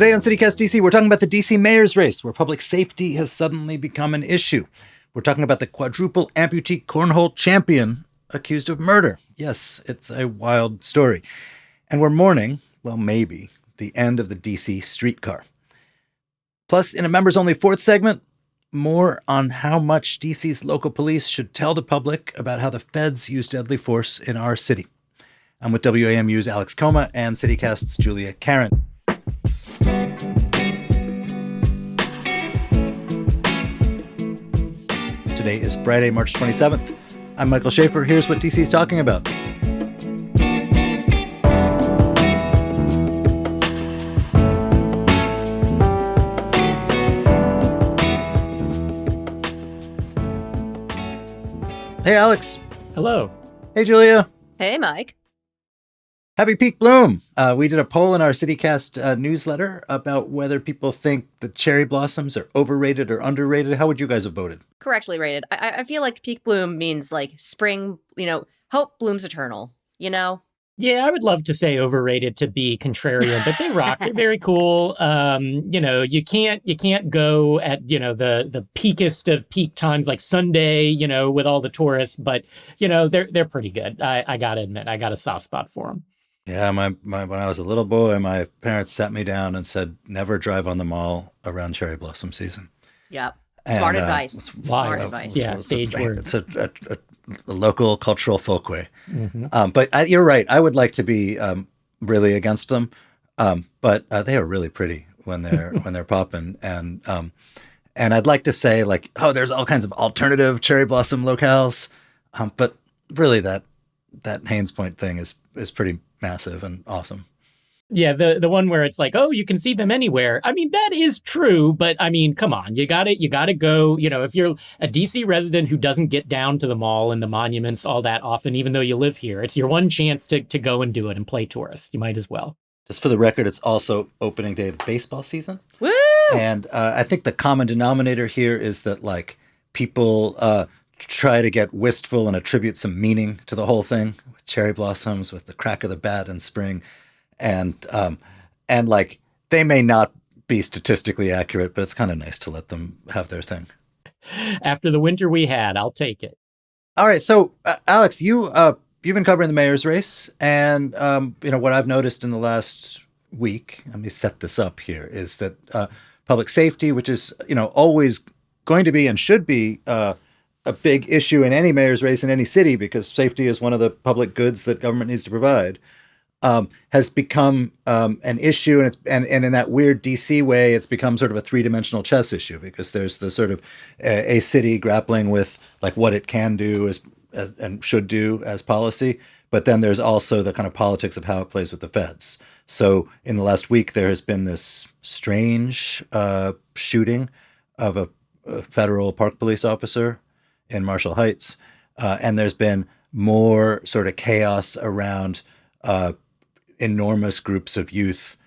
Today on CityCast DC, we're talking about the DC mayor's race, where public safety has suddenly become an issue. We're talking about the quadruple-amputee cornhole champion accused of murder. Yes, it's a wild story. And we're mourning, well, maybe, the end of the DC streetcar. Plus, in a members-only fourth segment, more on how much DC's local police should tell the public about how the feds use deadly force in our city. I'm with WAMU's Alex Koma and CityCast's Julia Karen. Today is Friday, March 27th. I'm Michael Schaefer. Here's what DC's talking about. Hey, Alex. Hello. Hey, Julia. Hey, Mike. Happy Peak Bloom. We did a poll in our CityCast newsletter about whether people think the cherry blossoms are overrated or underrated. How would you guys have voted? Correctly rated. I feel like peak bloom means like spring, hope blooms eternal, Yeah, I would love to say overrated to be contrarian, but they rock. They're very cool. You can't go at, the peakest of peak times like Sunday, with all the tourists, but, they're pretty good. I got to admit, I got a soft spot for them. Yeah, when I was a little boy, my parents sat me down and said, never drive on the mall around cherry blossom season. Yep. Smart advice. Smart advice. Yeah, sage word. It's a local cultural folkway. Mm-hmm. But you're right. I would like to be really against them. But they are really pretty when they're popping. And I'd like to say there's all kinds of alternative cherry blossom locales. But really that Haynes Point thing is pretty massive and awesome. Yeah, the one where it's like, oh, you can see them anywhere. I mean, that is true, but I mean, come on, you gotta go. If you're a DC resident who doesn't get down to the mall and the monuments all that often, even though you live here, it's your one chance to go and do it and play tourist. You might as well. Just for the record, it's also opening day of baseball season. Woo! And I think the common denominator here is that people try to get wistful and attribute some meaning to the whole thing with cherry blossoms, with the crack of the bat in spring. And they may not be statistically accurate, but it's kind of nice to let them have their thing. After the winter we had, I'll take it. All right. So, Alex, you've been covering the mayor's race. And, what I've noticed in the last week, let me set this up here, is that public safety, which is, always going to be and should be a big issue in any mayor's race in any city, because safety is one of the public goods that government needs to provide. Has become an issue, and in that weird DC way, it's become sort of a three-dimensional chess issue, because there's the sort of a city grappling with what it can do as and should do as policy, but then there's also the kind of politics of how it plays with the feds. So in the last week, there has been this strange shooting of a federal park police officer in Marshall Heights, and there's been more sort of chaos around enormous groups of youth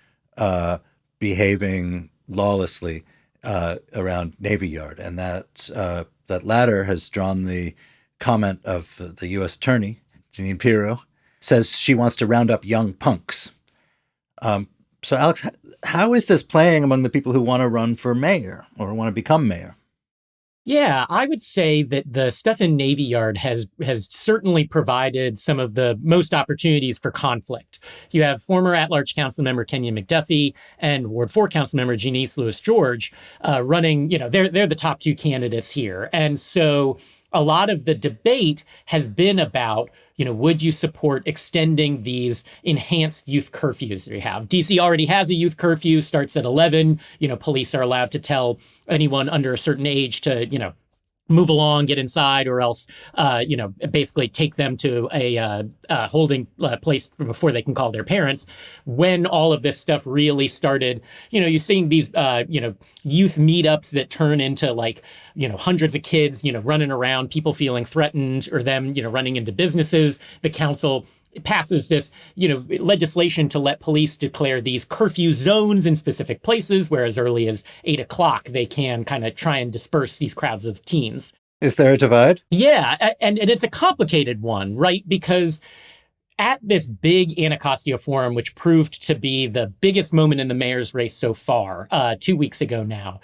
behaving lawlessly around Navy Yard. And that latter has drawn the comment of the U.S. Attorney, Jeanine Pirro, says she wants to round up young punks. So, Alex, how is this playing among the people who want to run for mayor or want to become mayor? Yeah, I would say that the stuff in Navy Yard has certainly provided some of the most opportunities for conflict. You have former at-large council member Kenya McDuffie and Ward 4 council member Janice Lewis-George running, they're the top two candidates here. And so a lot of the debate has been about, would you support extending these enhanced youth curfews that we have? DC already has a youth curfew, starts at 11. Police are allowed to tell anyone under a certain age to, move along, get inside, or else, basically take them to a holding place before they can call their parents. When all of this stuff really started, you're seeing these, youth meetups that turn into hundreds of kids, running around, people feeling threatened, or them, running into businesses. The council passes this, legislation to let police declare these curfew zones in specific places, where as early as 8 o'clock, they can kind of try and disperse these crowds of teens. Is there a divide? Yeah. And it's a complicated one, right? Because at this big Anacostia forum, which proved to be the biggest moment in the mayor's race so far, 2 weeks ago now,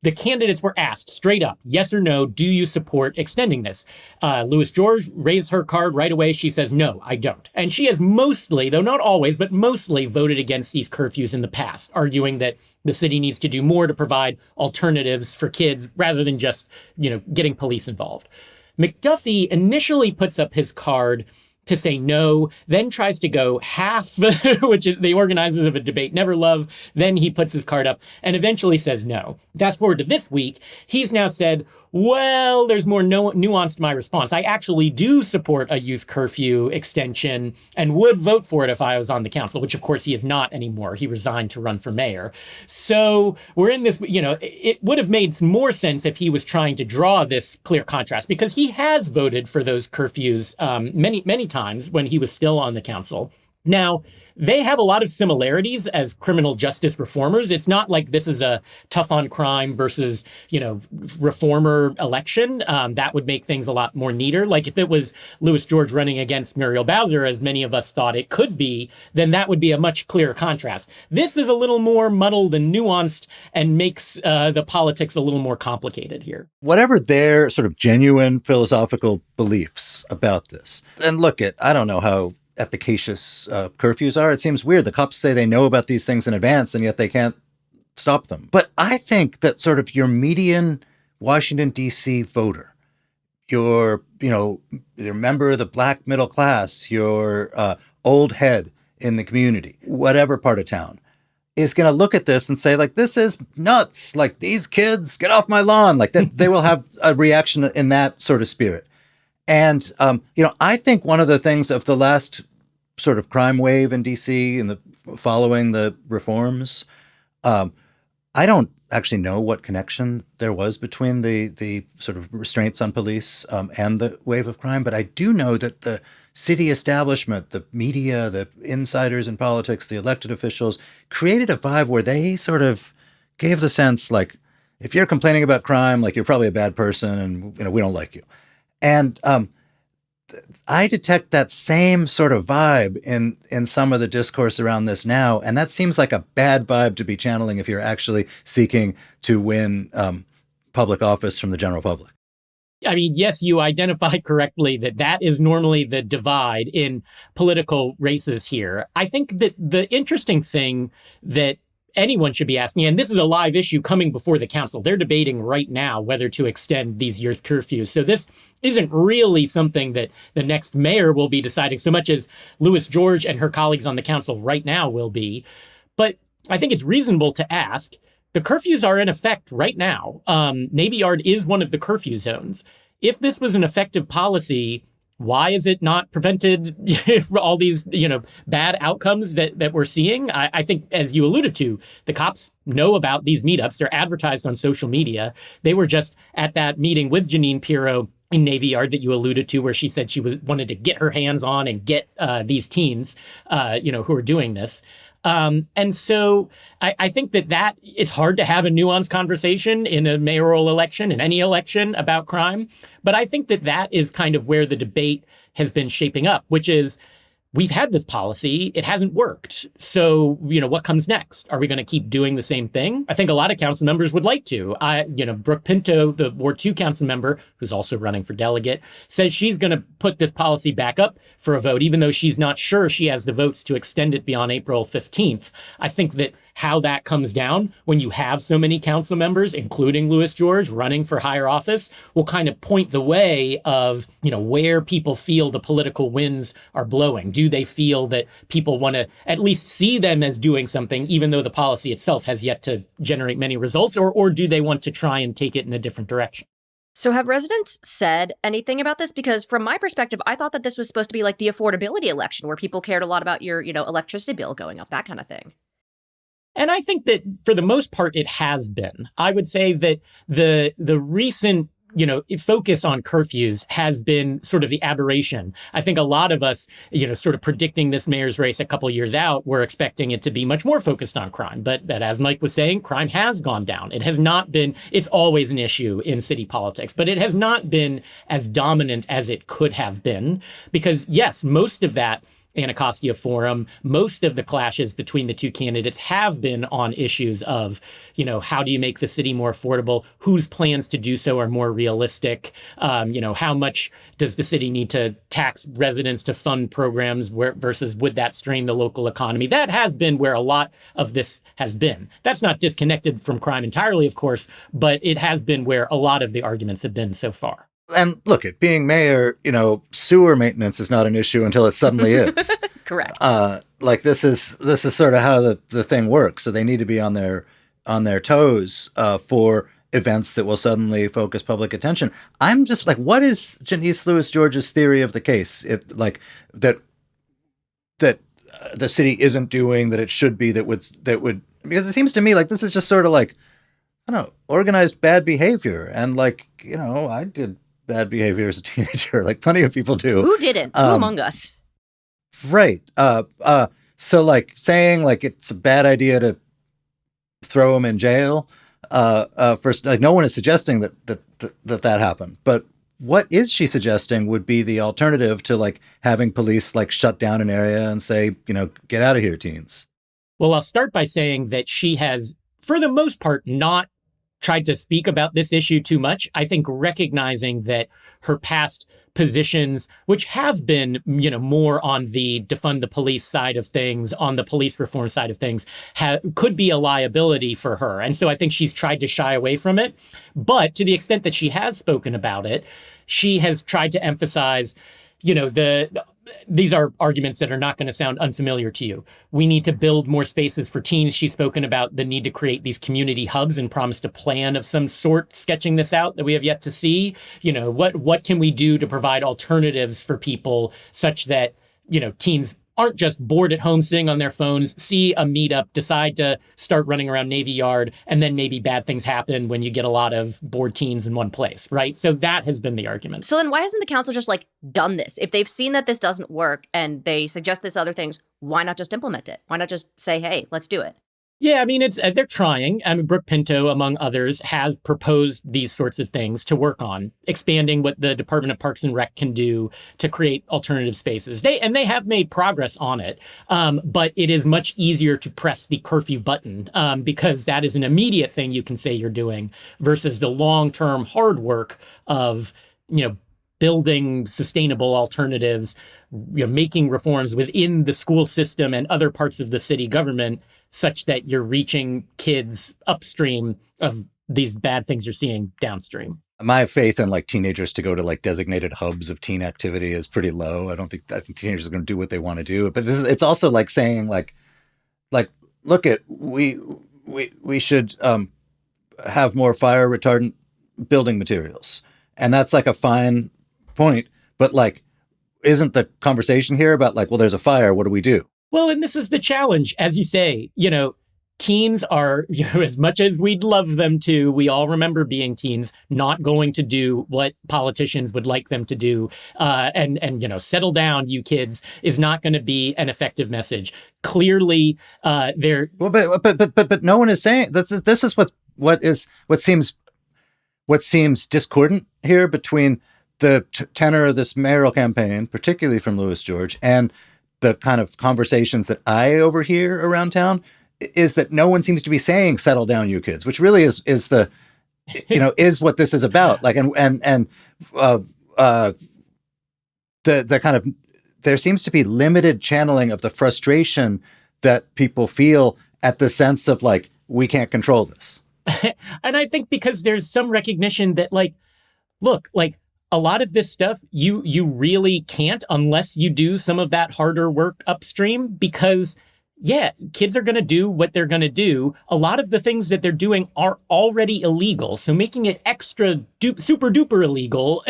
the candidates were asked straight up, yes or no, do you support extending this? Louis George raised her card right away. She says, no, I don't. And she has mostly, though not always, but mostly voted against these curfews in the past, arguing that the city needs to do more to provide alternatives for kids rather than just, getting police involved. McDuffie initially puts up his card to say no, then tries to go half, which is the organizers of a debate never love. Then he puts his card up and eventually says no. Fast forward to this week, he's now said, well, there's more nuance to my response. I actually do support a youth curfew extension and would vote for it if I was on the council, which of course he is not anymore. He resigned to run for mayor. So we're in this, it would have made more sense if he was trying to draw this clear contrast, because he has voted for those curfews many times when he was still on the council. Now, they have a lot of similarities as criminal justice reformers. It's not like this is a tough on crime versus, reformer election. That would make things a lot more neater. Like if it was Louis George running against Muriel Bowser, as many of us thought it could be, then that would be a much clearer contrast. This is a little more muddled and nuanced and makes the politics a little more complicated here. Whatever their sort of genuine philosophical beliefs about this, and look I don't know how efficacious curfews are. It seems weird. The cops say they know about these things in advance, and yet they can't stop them. But I think that sort of your median Washington, D.C. voter, your member of the black middle class, your old head in the community, whatever part of town, is going to look at this and say, like, this is nuts. Like, these kids, get off my lawn. Like, that they will have a reaction in that sort of spirit. And, I think one of the things of the last sort of crime wave in D.C. and following the reforms, I don't actually know what connection there was between the sort of restraints on police and the wave of crime. But I do know that the city establishment, the media, the insiders in politics, the elected officials created a vibe where they sort of gave the sense, like, if you're complaining about crime, like, you're probably a bad person and, we don't like you. And I detect that same sort of vibe in some of the discourse around this now. And that seems like a bad vibe to be channeling if you're actually seeking to win public office from the general public. I mean, yes, you identify correctly that is normally the divide in political races here. I think that the interesting thing that anyone should be asking, and this is a live issue coming before the council. They're debating right now whether to extend these youth curfews. So this isn't really something that the next mayor will be deciding so much as Louis George and her colleagues on the council right now will be. But I think it's reasonable to ask, the curfews are in effect right now. Navy Yard is one of the curfew zones. If this was an effective policy, why is it not prevented all these, bad outcomes that we're seeing? I think, as you alluded to, the cops know about these meetups. They're advertised on social media. They were just at that meeting with Janine Pirro in Navy Yard that you alluded to, where she said she wanted to get her hands on and get these teens, who are doing this. And so I think that it's hard to have a nuanced conversation in a mayoral election, in any election, about crime. But I think that is kind of where the debate has been shaping up, which is, we've had this policy. It hasn't worked. So, what comes next? Are we going to keep doing the same thing? I think a lot of council members would like to. Brooke Pinto, the Ward 2 council member, who's also running for delegate, says she's going to put this policy back up for a vote, even though she's not sure she has the votes to extend it beyond April 15th. I think that how that comes down when you have so many council members, including Louis George, running for higher office, will kind of point the way of, where people feel the political winds are blowing. Do they feel that people want to at least see them as doing something, even though the policy itself has yet to generate many results, or do they want to try and take it in a different direction? So have residents said anything about this? Because from my perspective, I thought that this was supposed to be like the affordability election, where people cared a lot about your, electricity bill going up, that kind of thing. And I think that for the most part, it has been. I would say that the recent focus on curfews has been sort of the aberration. I think a lot of us, sort of predicting this mayor's race a couple years out, were expecting it to be much more focused on crime. But as Mike was saying, crime has gone down. It has not been, it's always an issue in city politics, but it has not been as dominant as it could have been. Because yes, most of that Anacostia Forum, most of the clashes between the two candidates have been on issues of, how do you make the city more affordable? Whose plans to do so are more realistic? How much does the city need to tax residents to fund programs versus would that strain the local economy? That has been where a lot of this has been. That's not disconnected from crime entirely, of course, but it has been where a lot of the arguments have been so far. And look, at being mayor, sewer maintenance is not an issue until it suddenly is. Correct. This is sort of how the thing works. So they need to be on their toes for events that will suddenly focus public attention. I'm just like, what is Janice Lewis George's theory of the case? That the city isn't doing that it should be that would because it seems to me like this is just sort of like, I don't know, organized bad behavior. And I did bad behavior as a teenager, like plenty of people do. Who didn't? Who among us? Right. So saying it's a bad idea to throw them in jail. First, no one is suggesting that happened. But what is she suggesting would be the alternative to having police shut down an area and say, get out of here, teens? Well, I'll start by saying that she has, for the most part, not tried to speak about this issue too much. I think recognizing that her past positions, which have been, more on the defund the police side of things, on the police reform side of things, could be a liability for her. And so I think she's tried to shy away from it. But to the extent that she has spoken about it, she has tried to emphasize, these are arguments that are not going to sound unfamiliar to you. We need to build more spaces for teens. She's spoken about the need to create these community hubs and promised a plan of some sort, sketching this out that we have yet to see. What can we do to provide alternatives for people such that, teens aren't just bored at home sitting on their phones, see a meetup, decide to start running around Navy Yard, and then maybe bad things happen when you get a lot of bored teens in one place, right? So that has been the argument. So then why hasn't the council just done this? If they've seen that this doesn't work and they suggest this other things, why not just implement it? Why not just say, hey, let's do it? Yeah, I mean, they're trying. Brooke Pinto, among others, have proposed these sorts of things to work on, expanding what the Department of Parks and Rec can do to create alternative spaces. They have made progress on it, but it is much easier to press the curfew button because that is an immediate thing you can say you're doing versus the long-term hard work of, building sustainable alternatives, making reforms within the school system and other parts of the city government such that you're reaching kids upstream of these bad things you're seeing downstream. My faith in teenagers to go to designated hubs of teen activity is pretty low. I think teenagers are going to do what they want to do. But it's also saying look at we should have more fire retardant building materials, and that's a fine point. But isn't the conversation here about well, there's a fire, what do we do? Well, and this is the challenge, as you say, teens are, as much as we'd love them to, we all remember being teens, not going to do what politicians would like them to do. And settle down, you kids, is not going to be an effective message. Clearly, they're... Well, but no one is saying, this is what seems discordant here between the tenor of this mayoral campaign, particularly from Lewis George, and the kind of conversations that I overhear around town, is that no one seems to be saying "settle down, you kids," which really is the, is what this is about. The kind of, there seems to be limited channeling of the frustration that people feel at the sense of we can't control this. And I think because there's some recognition that look, a lot of this stuff, you really can't unless you do some of that harder work upstream, because Yeah, kids are going to do what they're going to do. A lot of the things that they're doing are already illegal. So making it extra super duper illegal,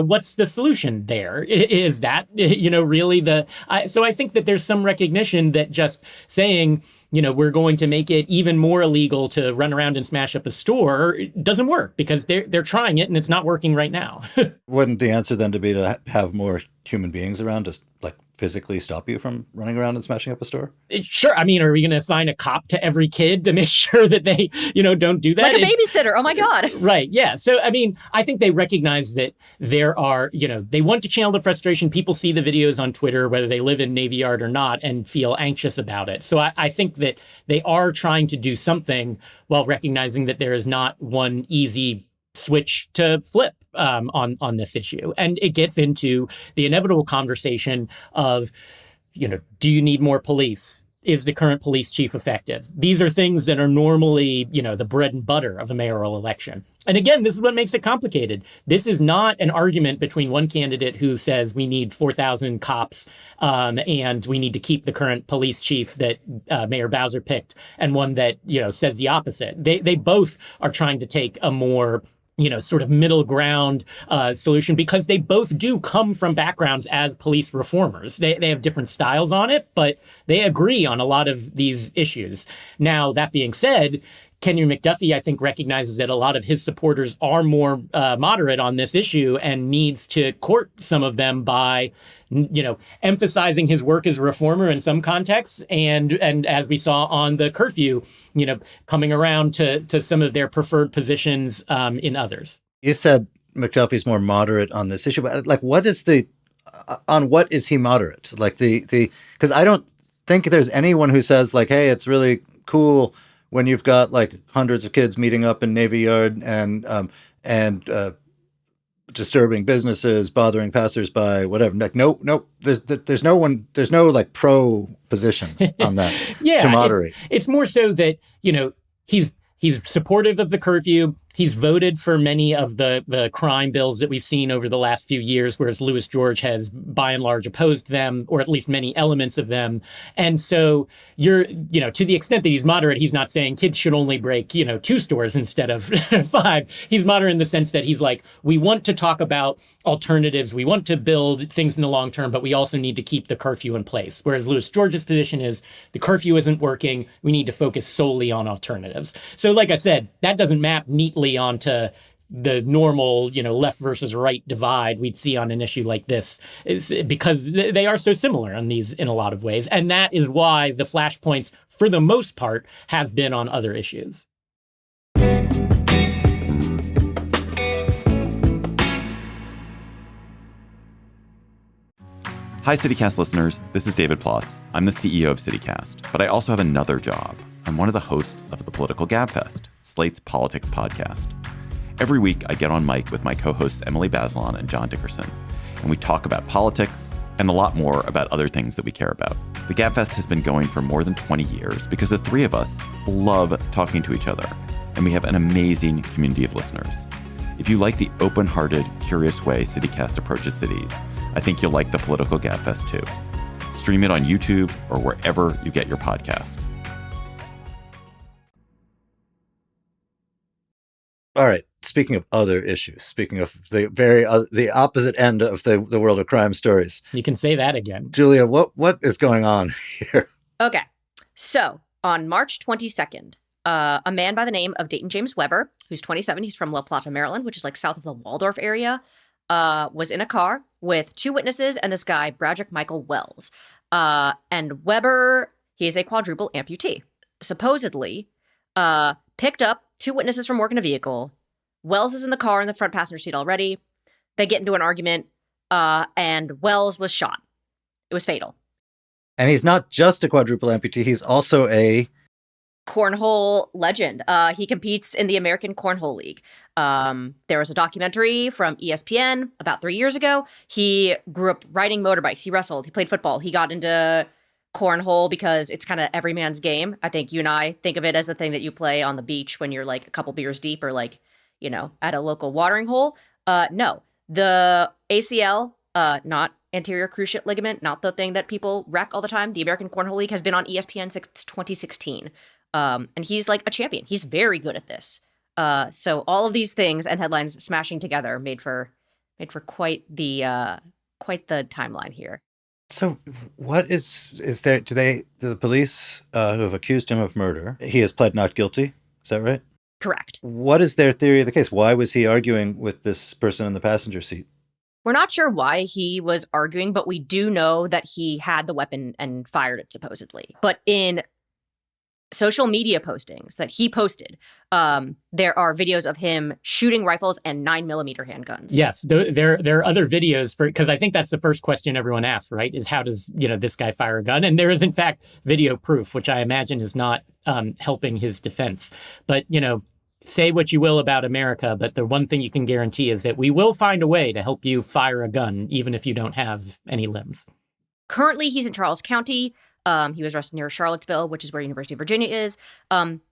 what's the solution there? Is that, really so I think that there's some recognition that just saying, we're going to make it even more illegal to run around and smash up a store doesn't work because they're trying it and it's not working right now. Wouldn't the answer then to be to have more human beings around to like physically stop you from running around and smashing up a store? Sure. I mean, are we going to assign a cop to every kid to make sure that they, don't do that? Like a babysitter. Oh my God. Right. Yeah. So, I mean, I think they recognize that there are, they want to channel the frustration. People see the videos on Twitter, whether they live in Navy Yard or not, and feel anxious about it. So I think that they are trying to do something while recognizing that there is not one easy switch to flip on this issue. And it gets into the inevitable conversation of, do you need more police? Is the current police chief effective? These are things that are normally, the bread and butter of a mayoral election. And again, this is what makes it complicated. This is not an argument between one candidate who says we need 4,000 cops and we need to keep the current police chief that Mayor Bowser picked, and one that, says the opposite. They both are trying to take a more sort of middle ground solution because they both do come from backgrounds as police reformers. They have different styles on it, but they agree on a lot of these issues. Now, that being said, Kenyon McDuffie, I think, recognizes that a lot of his supporters are more moderate on this issue and needs to court some of them by, emphasizing his work as a reformer in some contexts. And as we saw on the curfew, coming around to some of their preferred positions in others. You said McDuffie's more moderate on this issue, but like, what is on what is he moderate? Like because I don't think there's anyone who says like, hey, it's really cool when you've got like hundreds of kids meeting up in Navy Yard and disturbing businesses, bothering passersby, whatever. Like, no, there's no one, there's no like pro position on that to moderate. It's more so that, he's supportive of the curfew. He's voted for many of the crime bills that we've seen over the last few years, whereas Louis George has by and large opposed them, or at least many elements of them. And so to the extent that he's moderate, he's not saying kids should only break, 2 stores instead of 5. He's moderate in the sense that he's like, we want to talk about alternatives. We want to build things in the long term, but we also need to keep the curfew in place. Whereas Louis George's position is the curfew isn't working. We need to focus solely on alternatives. So like I said, that doesn't map neatly onto the normal, left versus right divide we'd see on an issue like this, is because they are so similar on these in a lot of ways. And that is why the flashpoints, for the most part, have been on other issues. Hi, CityCast listeners. This is David Plotz. I'm the CEO of CityCast, but I also have another job. I'm one of the hosts of the Political Gabfest, Slate's politics podcast. Every week, I get on mic with my co-hosts Emily Bazelon and John Dickerson, and we talk about politics and a lot more about other things that we care about. The Gabfest has been going for more than 20 years because the three of us love talking to each other, and we have an amazing community of listeners. If you like the open-hearted, curious way CityCast approaches cities, I think you'll like the Political Gabfest too. Stream it on YouTube or wherever you get your podcast. All right. Speaking of other issues, speaking of the opposite end of the world of crime stories. You can say that again. Julia, what is going on here? Okay. So on March 22nd, a man by the name of Dayton James Weber, who's 27, he's from La Plata, Maryland, which is like south of the Waldorf area, was in a car with 2 witnesses and this guy, Bradrick Michael Wells. And Weber, he is a quadruple amputee. Supposedly, picked up 2 witnesses from work in a vehicle. Wells is in the car in the front passenger seat already. They get into an argument, and Wells was shot. It was fatal. And he's not just a quadruple amputee, he's also a cornhole legend. He competes in the American Cornhole League. There was a documentary from ESPN about 3 years ago. He grew up riding motorbikes. He wrestled. He played football. He got into cornhole because it's kind of every man's game. I think you and I think of it as the thing that you play on the beach when you're like a couple beers deep or like, at a local watering hole. No, the ACL, not anterior cruciate ligament, not the thing that people wreck all the time. The American Cornhole League has been on ESPN since 2016. And he's like a champion. He's very good at this. So all of these things and headlines smashing together made for quite the timeline here. So, what is there? Do the police who have accused him of murder? He has pled not guilty. Is that right? Correct. What is their theory of the case? Why was he arguing with this person in the passenger seat? We're not sure why he was arguing, but we do know that he had the weapon and fired it supposedly. But in social media postings that he posted, there are videos of him shooting rifles and 9mm handguns. Yes, there are other videos because I think that's the first question everyone asks, right? Is how does this guy fire a gun? And there is in fact video proof, which I imagine is not helping his defense. But say what you will about America, but the one thing you can guarantee is that we will find a way to help you fire a gun, even if you don't have any limbs. Currently, he's in Charles County. He was arrested near Charlottesville, which is where University of Virginia is.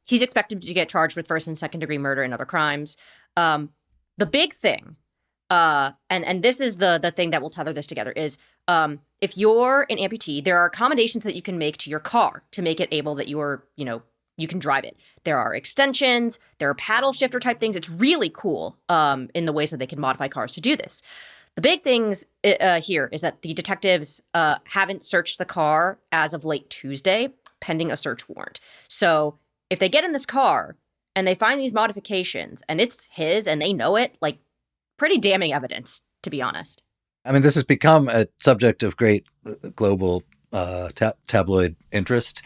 He's expected to get charged with first and second degree murder and other crimes. The big thing, and this is the thing that will tether this together, is if you're an amputee, there are accommodations that you can make to your car to make it able that you can drive it. There are extensions, there are paddle shifter type things. It's really cool in the ways that they can modify cars to do this. The big things here is that the detectives haven't searched the car as of late Tuesday, pending a search warrant. So if they get in this car and they find these modifications and it's his and they know it, like pretty damning evidence, to be honest. I mean, this has become a subject of great global tabloid interest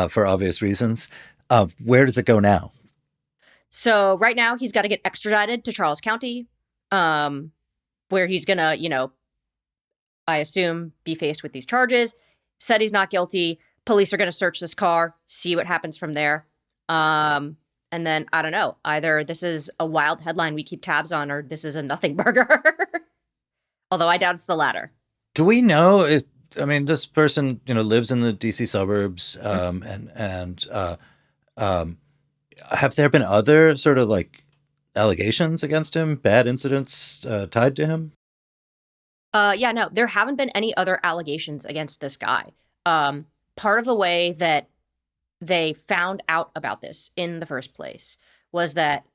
for obvious reasons. Where does it go now? So right now he's got to get extradited to Charles County, where he's going to, I assume, be faced with these charges. Said he's not guilty. Police are going to search this car, see what happens from there. And then, I don't know, either this is a wild headline we keep tabs on or this is a nothing burger. Although I doubt it's the latter. Do we know if, this person, lives in the DC suburbs, and have there been other sort of like allegations against him, bad incidents tied to him? Yeah, no, there haven't been any other allegations against this guy. Part of the way that they found out about this in the first place was that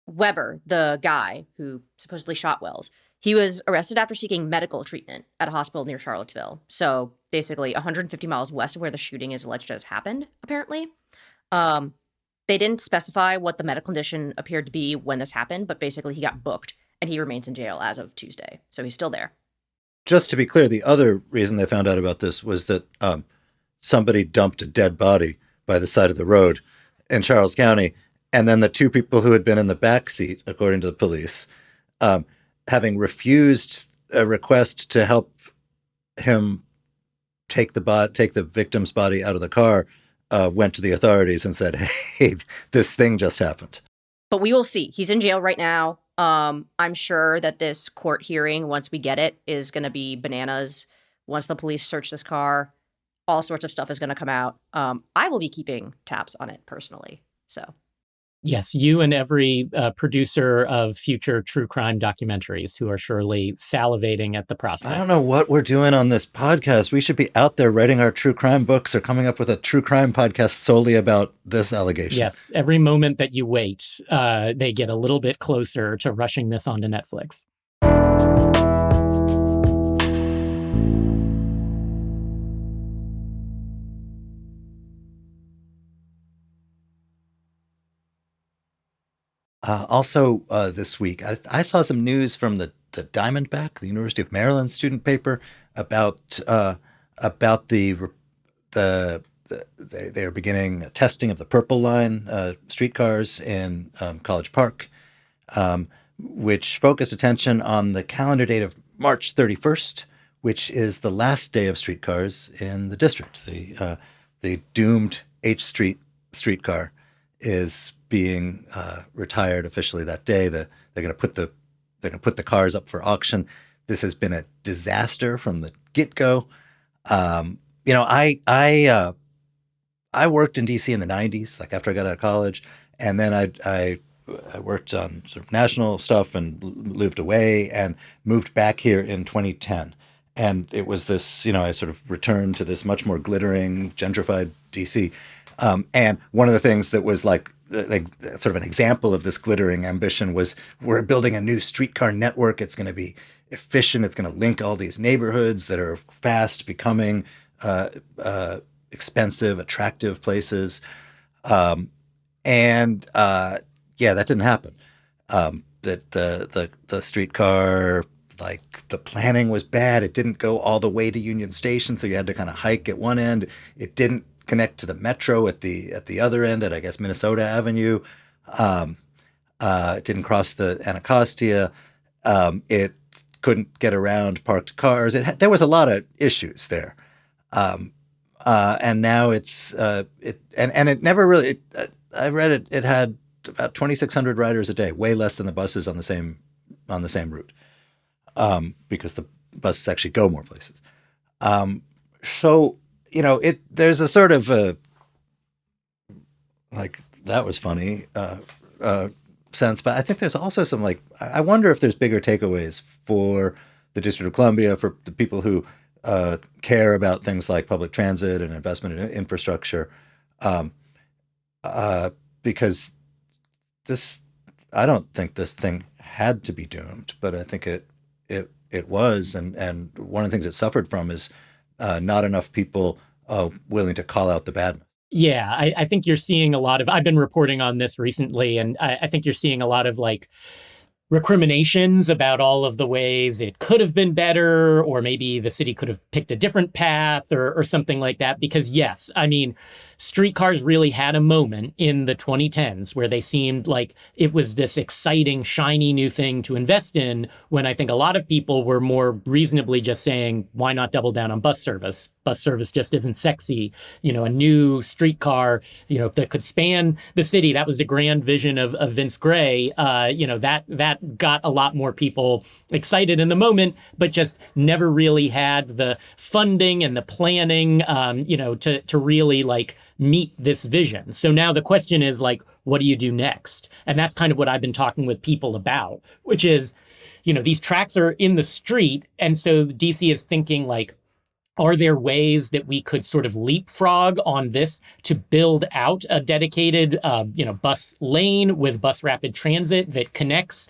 Weber, the guy who supposedly shot Wells, he was arrested after seeking medical treatment at a hospital near Charlottesville. So basically 150 miles west of where the shooting is alleged to have happened, apparently. They didn't specify what the medical condition appeared to be when this happened, but basically he got booked and he remains in jail as of Tuesday. So he's still there. Just to be clear, the other reason they found out about this was that somebody dumped a dead body by the side of the road in Charles County. And then the two people who had been in the back seat, according to the police, having refused a request to help him take the victim's body out of the car, went to the authorities and said, hey, this thing just happened. But we will see. He's in jail right now. I'm sure that this court hearing, once we get it, is going to be bananas. Once the police search this car, all sorts of stuff is going to come out. I will be keeping tabs on it personally. So, yes, you and every producer of future true crime documentaries who are surely salivating at the prospect. I don't know what we're doing on this podcast. We should be out there writing our true crime books or coming up with a true crime podcast solely about this allegation. Yes, every moment that you wait, they get a little bit closer to rushing this onto Netflix. Also, this week, I saw some news from the Diamondback, the University of Maryland student paper, about they are beginning testing of the Purple Line streetcars in College Park, which focused attention on the calendar date of March 31st, which is the last day of streetcars in the district. The doomed H Street streetcar is being retired officially that day. They're going to put the cars up for auction. This has been a disaster from the get-go. I worked in DC in the 90s, like after I got out of college, and then I worked on sort of national stuff and lived away and moved back here in 2010. and it was this, I sort of returned to this much more glittering, gentrified DC. And one of the things that was like sort of an example of this glittering ambition was we're building a new streetcar network. It's going to be efficient. It's going to link all these neighborhoods that are fast becoming expensive, attractive places. Yeah, that didn't happen. That the streetcar, like the planning was bad. It didn't go all the way to Union Station, so you had to kind of hike at one end. It didn't connect to the metro at the other end at, I guess, Minnesota Avenue. It didn't cross the Anacostia. It couldn't get around parked cars. There was a lot of issues there. And now it's it never really. I read it. It had about 2,600 riders a day, way less than the buses on the same route, because the buses actually go more places. So there's a sort of like that was funny sense, but I think there's also some I wonder if there's bigger takeaways for the District of Columbia, for the people who care about things like public transit and investment in infrastructure, because I don't think this thing had to be doomed, but I think it was, and one of the things it suffered from is not enough people willing to call out the badness. Yeah, I think you're seeing a lot of, I've been reporting on this recently, and I think you're seeing a lot of recriminations about all of the ways it could have been better, or maybe the city could have picked a different path or something like that. Because yes, I mean, streetcars really had a moment in the 2010s where they seemed like it was this exciting, shiny new thing to invest in, when I think a lot of people were more reasonably just saying, why not double down on bus service? Bus service just isn't sexy. A new streetcar, that could span the city. That was the grand vision of Vince Gray. That got a lot more people excited in the moment, but just never really had the funding and the planning, to really meet this vision. So now the question is what do you do next? And that's kind of what I've been talking with people about, which is, these tracks are in the street. And so DC is thinking are there ways that we could sort of leapfrog on this to build out a dedicated, bus lane with bus rapid transit that connects,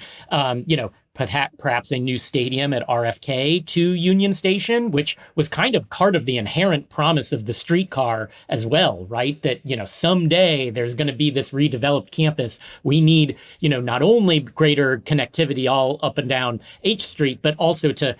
perhaps a new stadium at RFK to Union Station, which was kind of part of the inherent promise of the streetcar as well, right? That, someday there's going to be this redeveloped campus. We need, not only greater connectivity all up and down H Street, but also to,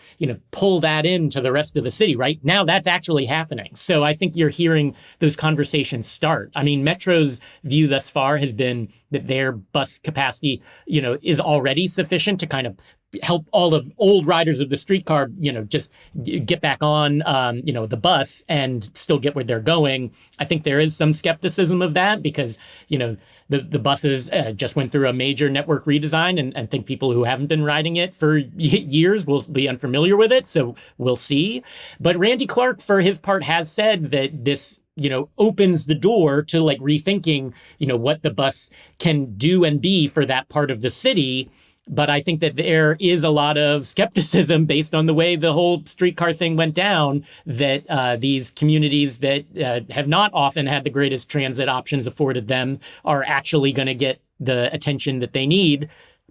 pull that into the rest of the city, right? Now that's actually happening. So I think you're hearing those conversations start. I mean, Metro's view thus far has been that their bus capacity, is already sufficient to kind of help all the old riders of the streetcar, just get back on, the bus and still get where they're going. I think there is some skepticism of that because, the buses just went through a major network redesign, and I think people who haven't been riding it for years will be unfamiliar with it. So we'll see. But Randy Clark, for his part, has said that this opens the door to rethinking, what the bus can do and be for that part of the city. But I think that there is a lot of skepticism based on the way the whole streetcar thing went down, that these communities that have not often had the greatest transit options afforded them are actually going to get the attention that they need.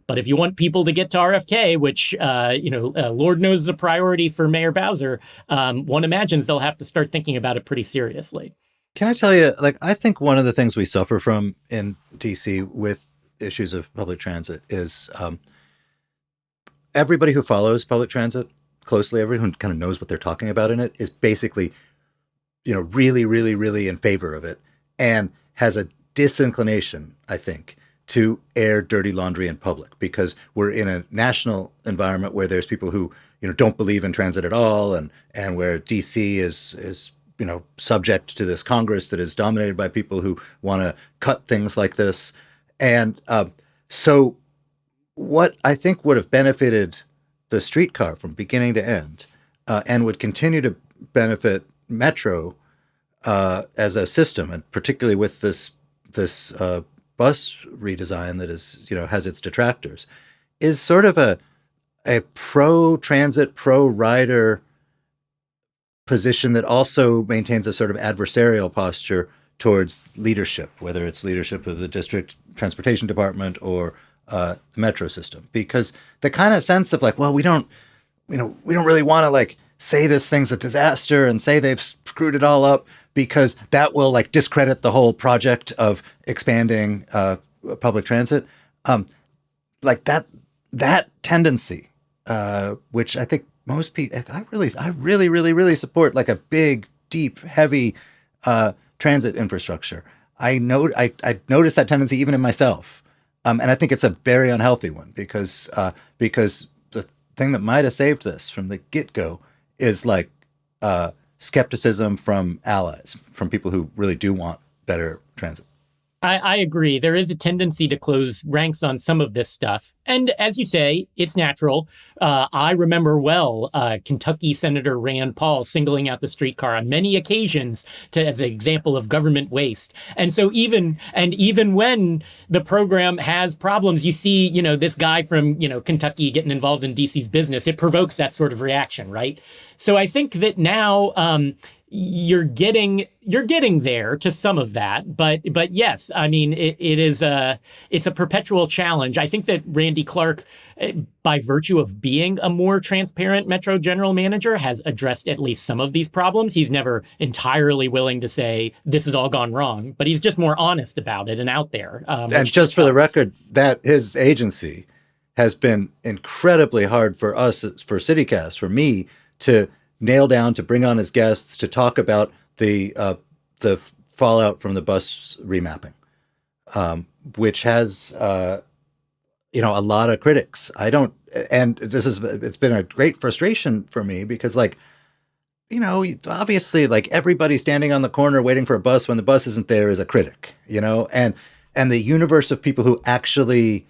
But if you want people to get to RFK, which, Lord knows is a priority for Mayor Bowser, one imagines they'll have to start thinking about it pretty seriously. Can I tell you, I think one of the things we suffer from in DC with issues of public transit is everybody who follows public transit closely, everyone who kind of knows what they're talking about in it, is basically, really, really, really in favor of it, and has a disinclination, I think, to air dirty laundry in public, because we're in a national environment where there's people who, don't believe in transit at all, and where DC is subject to this Congress that is dominated by people who want to cut things like this. And so what I think would have benefited the streetcar from beginning to end, and would continue to benefit Metro as a system, and particularly with this bus redesign that is, has its detractors, is sort of a pro-transit, pro-rider position that also maintains a sort of adversarial posture towards leadership, whether it's leadership of the district transportation department or the metro system, because the kind of sense of like, well, we don't really want to like say this thing's a disaster and say they've screwed it all up, because that will like discredit the whole project of expanding public transit. Like that tendency, which I think most people, I really support like a big, deep, heavy transit infrastructure. I noticed that tendency even in myself, and I think it's a very unhealthy one, because the thing that might have saved this from the get-go is like skepticism from allies, from people who really do want better transit. I agree. There is a tendency to close ranks on some of this stuff. And as you say, it's natural. I remember well Kentucky Senator Rand Paul singling out the streetcar on many occasions as an example of government waste. And so even when the program has problems, you see, this guy from, Kentucky getting involved in DC's business, it provokes that sort of reaction, right? So I think that now you're getting there to some of that, but yes, I mean it's a perpetual challenge. I think that Randy Clark, by virtue of being a more transparent Metro general manager, has addressed at least some of these problems. He's never entirely willing to say this has all gone wrong, but he's just more honest about it and out there. And just for the record, that his agency has been incredibly hard for us, for CityCast, for me to nail down, to bring on as guests, to talk about the fallout from the bus remapping, which has a lot of critics. It's been a great frustration for me, because obviously like everybody standing on the corner waiting for a bus when the bus isn't there is a critic, and the universe of people who actually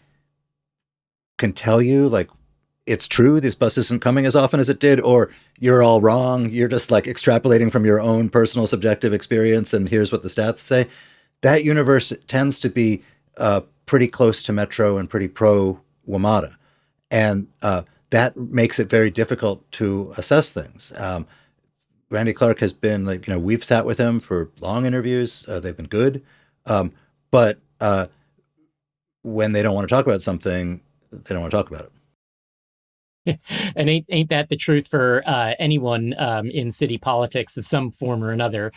can tell you like, it's true, this bus isn't coming as often as it did, or you're all wrong, you're just like extrapolating from your own personal subjective experience, and here's what the stats say. That universe tends to be pretty close to Metro and pretty pro WMATA. And that makes it very difficult to assess things. Randy Clark has been we've sat with him for long interviews. They've been good. But when they don't want to talk about something, they don't want to talk about it. And ain't that the truth for anyone in city politics of some form or another?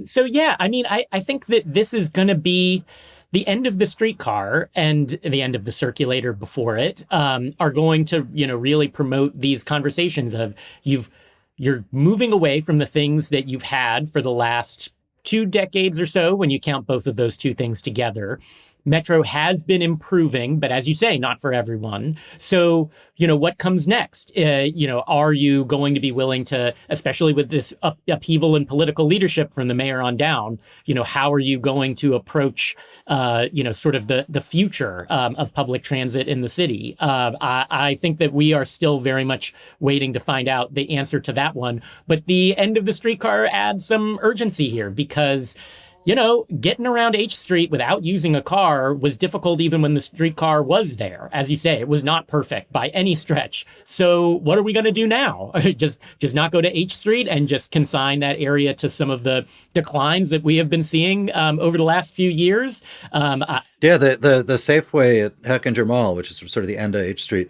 So yeah, I mean, I think that this is going to be the end of the streetcar and the end of the circulator before it are going to really promote these conversations of you're moving away from the things that you've had for the last 2 decades or so, when you count both of those two things together. Metro has been improving, but as you say, not for everyone. So, what comes next? Are you going to be willing to, especially with this upheaval in political leadership from the mayor on down, how are you going to approach, sort of the future of public transit in the city? I think that we are still very much waiting to find out the answer to that one. But the end of the streetcar adds some urgency here, because getting around H Street without using a car was difficult even when the streetcar was there. As you say, it was not perfect by any stretch. So what are we going to do now? just not go to H Street and just consign that area to some of the declines that we have been seeing over the last few years? The Safeway at Heckinger Mall, which is sort of the end of H Street,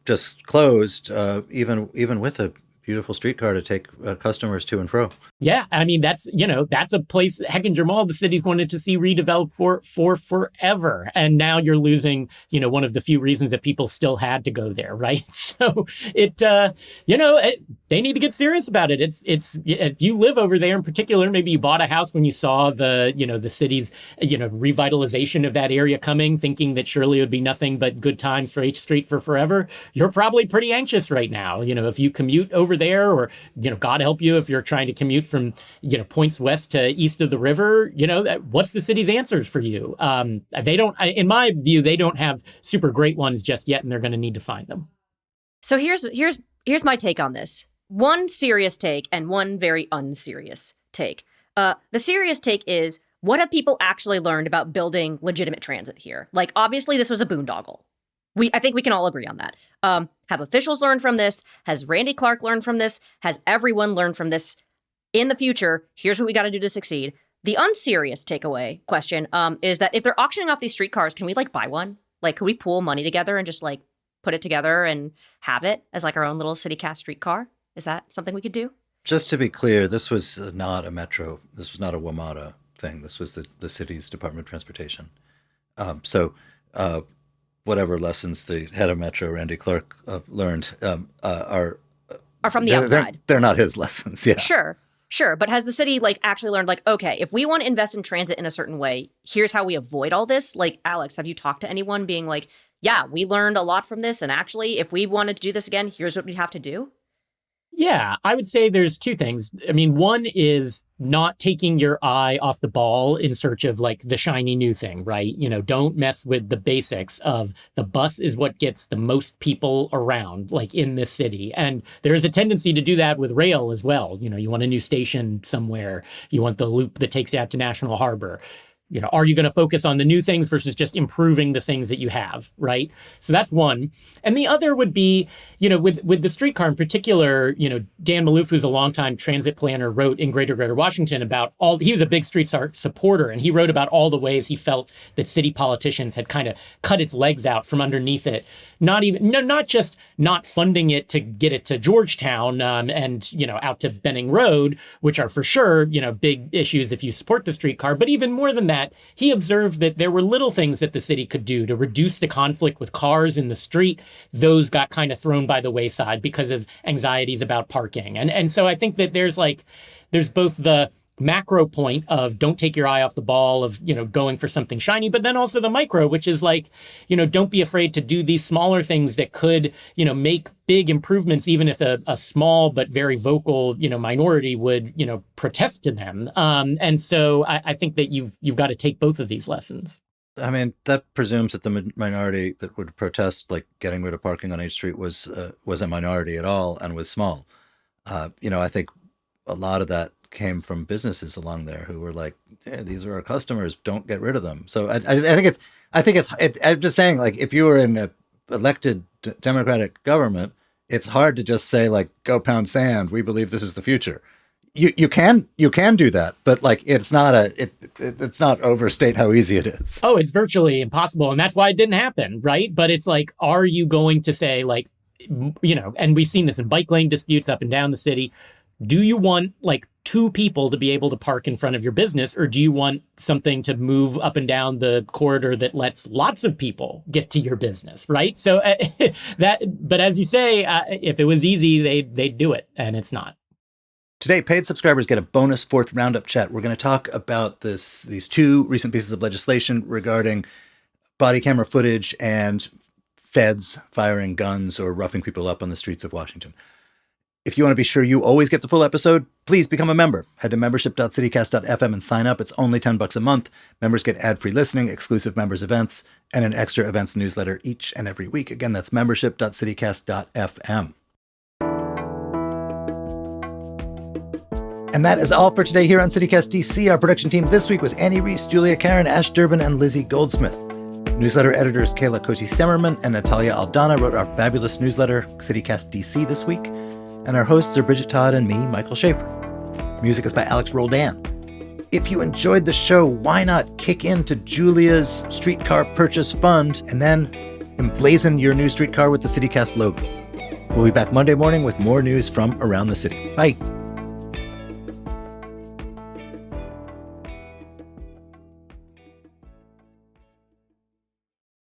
just closed, even with a beautiful streetcar to take customers to and fro. Yeah, I mean, that's a place, Heckinger Mall, the city's wanted to see redeveloped for forever. And now you're losing, one of the few reasons that people still had to go there, right? So they need to get serious about it. It's if you live over there in particular, maybe you bought a house when you saw the city's, revitalization of that area coming, thinking that surely it would be nothing but good times for H Street for forever. You're probably pretty anxious right now. If you commute over there, or, God help you if you're trying to commute from, points west to east of the river, what's the city's answers for you? They don't, in my view, they don't have super great ones just yet, and they're going to need to find them. So here's my take on this. One serious take and one very unserious take. The serious take is, what have people actually learned about building legitimate transit here? Like, obviously, this was a boondoggle. I think we can all agree on that. Have officials learned from this? Has Randy Clark learned from this? Has everyone learned from this? In the future, here's what we got to do to succeed. The unserious takeaway question is that if they're auctioning off these streetcars, can we like buy one? Like, could we pool money together and just like put it together and have it as like our own little CityCast streetcar? Is that something we could do? Just to be clear, this was not a metro. This was not a WAMU thing. This was the city's Department of Transportation. So whatever lessons the head of Metro, Randy Clark, learned are from the outside. They're not his lessons. Yeah. Sure. But has the city like actually learned like, okay, if we want to invest in transit in a certain way, here's how we avoid all this? Like, Alex, have you talked to anyone being like, yeah, we learned a lot from this, and actually, if we wanted to do this again, here's what we'd have to do? Yeah, I would say there's two things. I mean, one is not taking your eye off the ball in search of like the shiny new thing, right? Don't mess with the basics of the bus is what gets the most people around, like in this city. And there is a tendency to do that with rail as well. You want a new station somewhere. You want the loop that takes you out to National Harbor. Are you going to focus on the new things versus just improving the things that you have, right? So that's one. And the other would be, with the streetcar in particular, Dan Maloof, who's a longtime transit planner, wrote in Greater Washington about he was a big streetcar supporter, and he wrote about all the ways he felt that city politicians had kind of cut its legs out from underneath it. Not just not funding it to get it to Georgetown and, out to Benning Road, which are for sure, big issues if you support the streetcar, but even more than that, he observed that there were little things that the city could do to reduce the conflict with cars in the street. Those got kind of thrown by the wayside because of anxieties about parking. And so I think that there's both the macro point of don't take your eye off the ball of, going for something shiny, but then also the micro, which is like, don't be afraid to do these smaller things that could, make big improvements, even if a small but very vocal, minority would, protest to them. And so I think that you've got to take both of these lessons. I mean, that presumes that the minority that would protest, like getting rid of parking on H Street, was a minority at all and was small. I think a lot of that came from businesses along there who were like, yeah, these are our customers, don't get rid of them. So I think I'm just saying, like, if you were in an elected democratic government, it's hard to just say like, go pound sand, we believe this is the future. You can do that, but like it's not overstate how easy it is. Oh, it's virtually impossible, and that's why it didn't happen, right? But it's like, are you going to say like, and we've seen this in bike lane disputes up and down the city. Do you want like two people to be able to park in front of your business, or do you want something to move up and down the corridor that lets lots of people get to your business, right? So but as you say, if it was easy, they'd do it, and it's not. Today, paid subscribers get a bonus fourth roundup chat. We're going to talk about these two recent pieces of legislation regarding body camera footage and feds firing guns or roughing people up on the streets of Washington. If you want to be sure you always get the full episode, please become a member. Head to membership.citycast.fm and sign up. It's only $10 a month. Members get ad-free listening, exclusive members events, and an extra events newsletter each and every week. Again, that's membership.citycast.fm. And that is all for today here on CityCast DC. Our production team this week was Annie Reese, Julia Karen, Ash Durbin, and Lizzie Goldsmith. Newsletter editors Kayla Cote-Semmerman and Natalia Aldana wrote our fabulous newsletter, CityCast DC, this week. And our hosts are Bridget Todd and me, Michael Schaefer. Music is by Alex Roldan. If you enjoyed the show, why not kick into Julia's streetcar purchase fund and then emblazon your new streetcar with the CityCast logo? We'll be back Monday morning with more news from around the city. Bye.